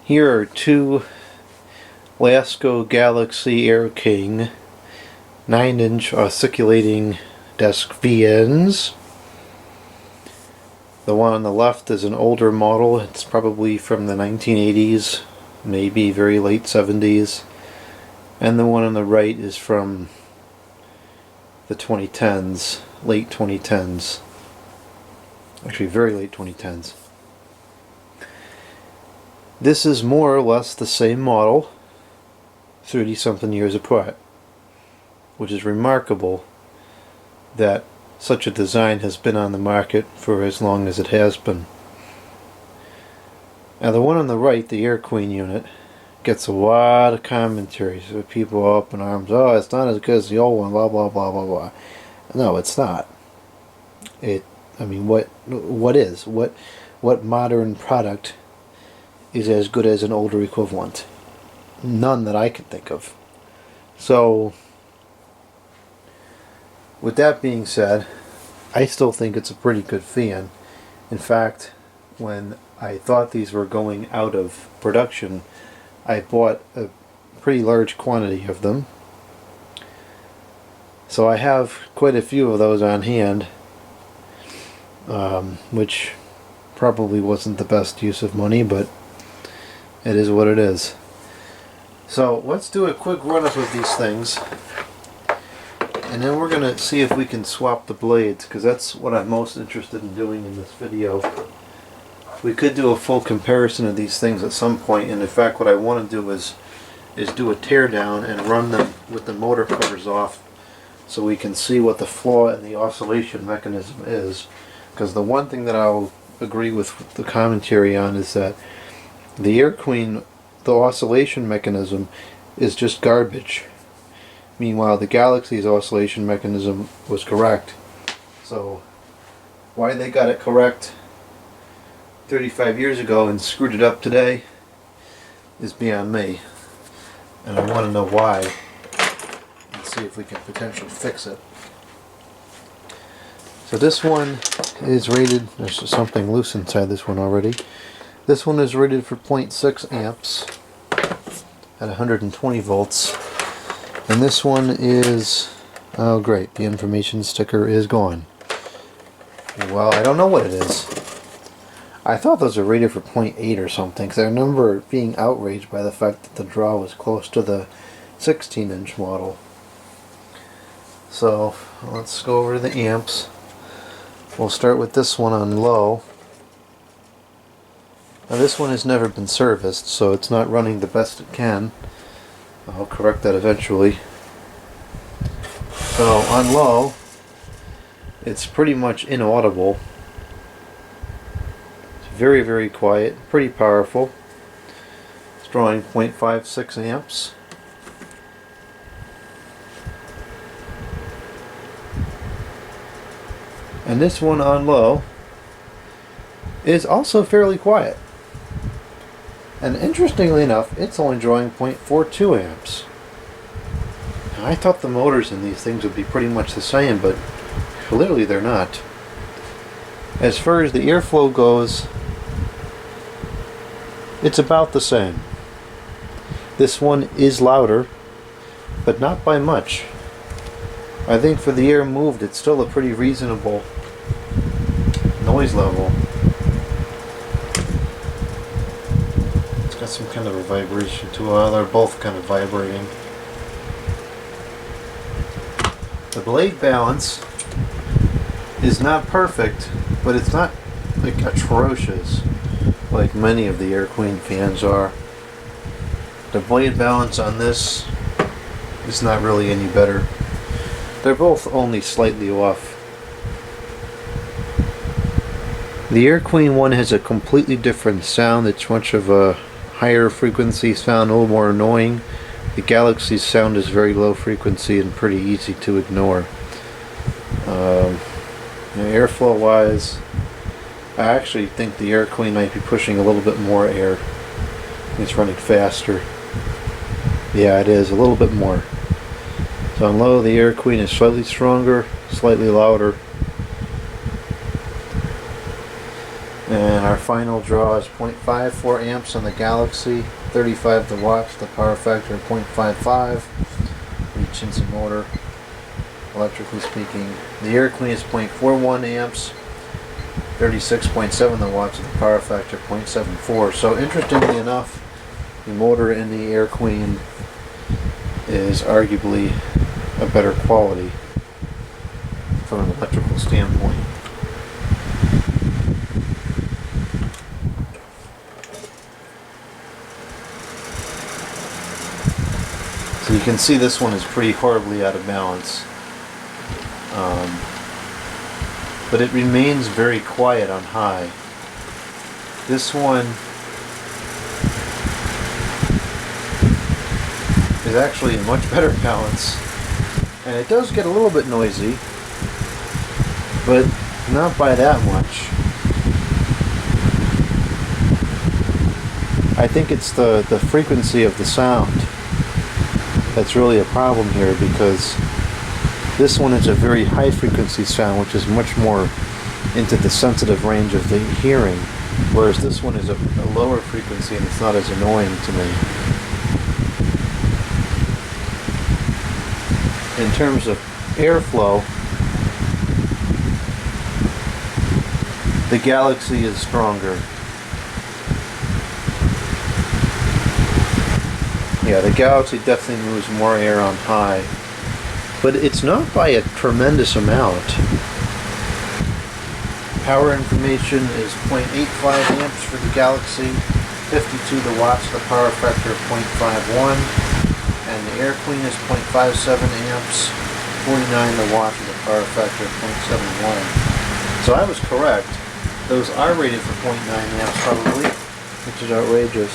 Here are two Lasco Galaxy Air King 9-inch oscillating desk VNs. The one on the left is an older model. It's probably from the 1980s, maybe very late 70s. And the one on the right is from the 2010s, late 2010s. Actually, very late 2010s. This is more or less the same model, 30-something years apart, which is remarkable that such a design has been on the market for as long as it has been. Now the one on the right, the Air Queen unit, gets a lot of commentaries with people up in arms. Oh, it's not as good as the old one, blah blah blah blah blah. No, it's not. I mean, what modern product is as good as an older equivalent? None that I can think of. So, with that being said, I still think it's a pretty good fan. In fact, when I thought these were going out of production, I bought a pretty large quantity of them. So I have quite a few of those on hand, which probably wasn't the best use of money, but it is what it is. So let's do a quick run-up of these things, and then we're going to see if we can swap the blades, because that's what I'm most interested in doing in this video. We could do a full comparison of these things at some point, and in fact what I want to do is do a teardown and run them with the motor covers off so we can see what the flaw in the oscillation mechanism is. Because the one thing that I'll agree with the commentary on is that the Air Queen, the oscillation mechanism is just garbage. Meanwhile, the Galaxy's oscillation mechanism was correct. So, why they got it correct 35 years ago and screwed it up today is beyond me. And I want to know why and see if we can potentially fix it. So this one is rated, there's something loose inside this one already. This one is rated for 0.6 amps at 120 volts. And this one is, oh great, the information sticker is gone. Well, I don't know what it is. I thought those were rated for 0.8 or something, because I remember being outraged by the fact that the draw was close to the 16-inch model. So, let's go over to the amps. We'll start with this one on low. Now this one has never been serviced, so it's not running the best it can. I'll correct that eventually. So on low, it's pretty much inaudible. It's very, very quiet, pretty powerful. It's drawing 0.56 amps. And this one on low is also fairly quiet. And interestingly enough, it's only drawing 0.42 amps. Now, I thought the motors in these things would be pretty much the same, but clearly they're not. As far as the airflow goes, it's about the same. This one is louder, but not by much. I think for the air moved, it's still a pretty reasonable noise level. Got some kind of a vibration to it. Well, they're both kind of vibrating. The blade balance is not perfect, but it's not like atrocious like many of the Air Queen fans are. The blade balance on this is not really any better. They're both only slightly off. The Air Queen one has a completely different sound. It's much of a higher frequency sound, a little more annoying. The Galaxy's sound is very low frequency and pretty easy to ignore. Airflow wise, I actually think the Air Queen might be pushing a little bit more air. It's running faster. Yeah, it is, a little bit more. So on low, the Air Queen is slightly stronger, slightly louder. And I our final draw is 0.54 amps on the Galaxy, 35 the watts, the power factor 0.55, reach motor, electrically speaking. The air clean is 0.41 amps, 36.7 the watts, and the power factor 0.74. So interestingly enough, the motor in the air queen is arguably a better quality from an electrical standpoint. So you can see this one is pretty horribly out of balance. But it remains very quiet on high. This one is actually in much better balance, and it does get a little bit noisy, but not by that much. I think it's the frequency of the sound that's really a problem here, because this one is a very high frequency sound, which is much more into the sensitive range of the hearing, whereas this one is a lower frequency and it's not as annoying to me. In terms of airflow, the Galaxy is stronger. Yeah, the Galaxy definitely moves more air on high, but it's not by a tremendous amount. Power information is 0.85 amps for the Galaxy, 52 the watts, the power factor of 0.51, and the air clean is 0.57 amps, 49 the watts, and the power factor of 0.71. So I was correct. Those are rated for 0.9 amps probably, which is outrageous.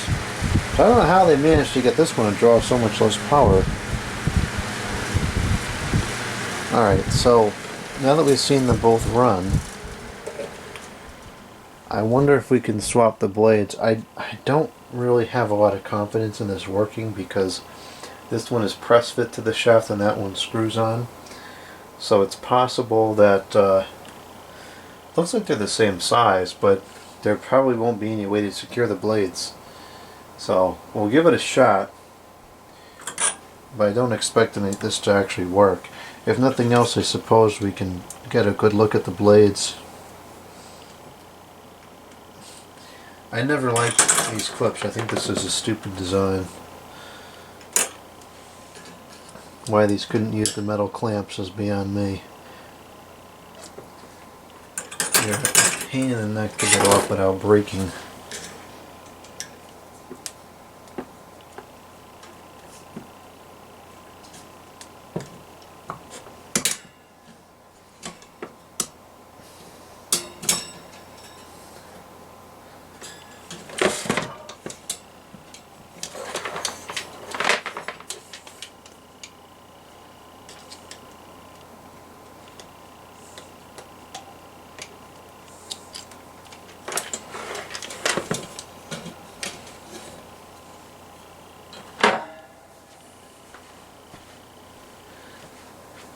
So I don't know how they managed to get this one to draw so much less power. Alright, so now that we've seen them both run, I wonder if we can swap the blades. I don't really have a lot of confidence in this working, because this one is press fit to the shaft and that one screws on. So it's possible that, looks like they're the same size, but there probably won't be any way to secure the blades. So we'll give it a shot, but I don't expect this to actually work. If nothing else, I suppose we can get a good look at the blades. I never liked these clips. I think this is a stupid design. Why these couldn't use the metal clamps is beyond me. They're a pain in the neck to get off without breaking.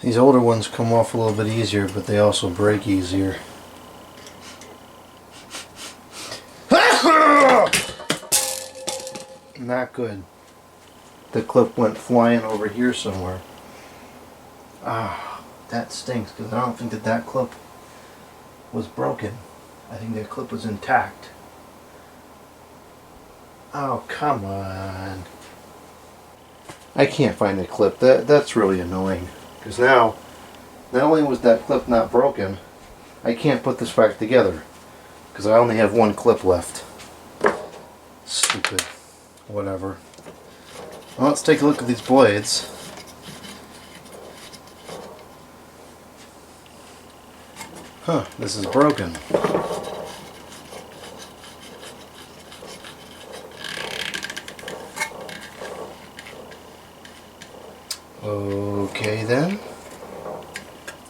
These older ones come off a little bit easier, but they also break easier. Not good. The clip went flying over here somewhere. Ah, that stinks, because I don't think that clip was broken. I think that clip was intact. Oh, come on. I can't find the clip. That's really annoying. Because now, not only was that clip not broken, I can't put this back together. Because I only have one clip left. Stupid. Whatever. Well, let's take a look at these blades. Huh, this is broken. Okay then.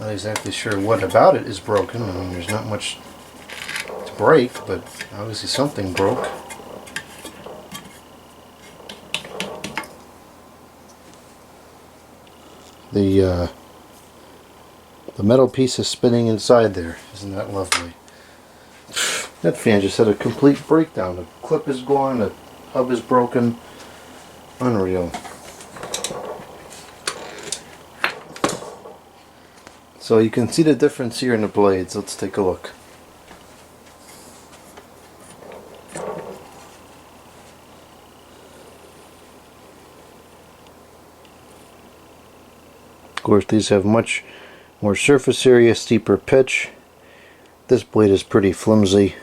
Not exactly sure what about it is broken. I mean, there's not much to break, but obviously something broke. The metal piece is spinning inside there. Isn't that lovely? That fan just had a complete breakdown. The clip is gone, the hub is broken. Unreal. So you can see the difference here in the blades. Let's take a look. Of course, these have much more surface area, steeper pitch. This blade is pretty flimsy.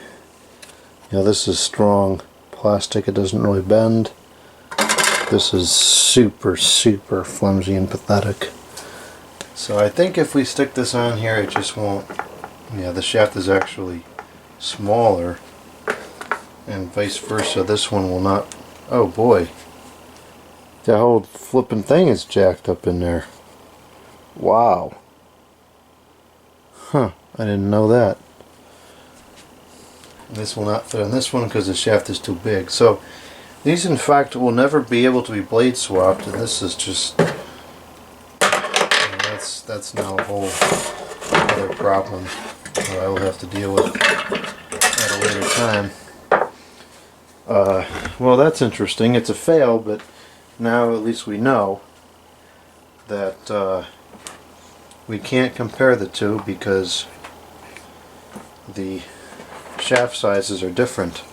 Now this is strong plastic, it doesn't really bend. This is super flimsy and pathetic. So I think if we stick this on here, it just won't. Yeah, the shaft is actually smaller, and vice versa. This one will not. Oh boy, the whole flipping thing is jacked up in there. Wow. Huh, I didn't know that. This will not fit on this one because the shaft is too big. So these in fact will never be able to be blade swapped, and this is just, that's now a whole other problem that I will have to deal with at a later time. Well, that's interesting. It's a fail, but now at least we know that we can't compare the two because the shaft sizes are different.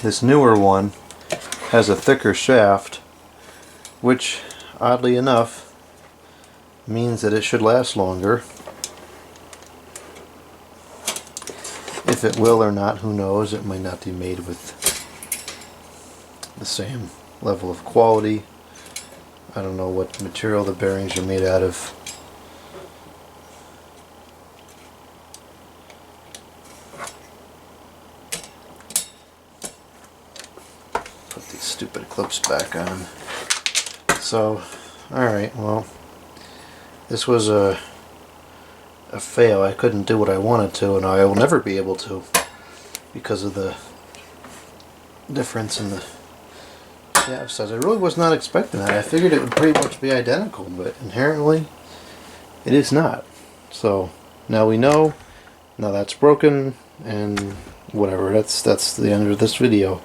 This newer one has a thicker shaft, which oddly enough means that it should last longer. If it will or not, who knows? It might not be made with the same level of quality. I don't know what material the bearings are made out of. Put these stupid clips back on. So, alright, well, this was a fail. I couldn't do what I wanted to, and I will never be able to because of the difference in the shaft size. I really was not expecting that. I figured it would pretty much be identical, but inherently it is not. So now we know. Now that's broken, and whatever. That's the end of this video.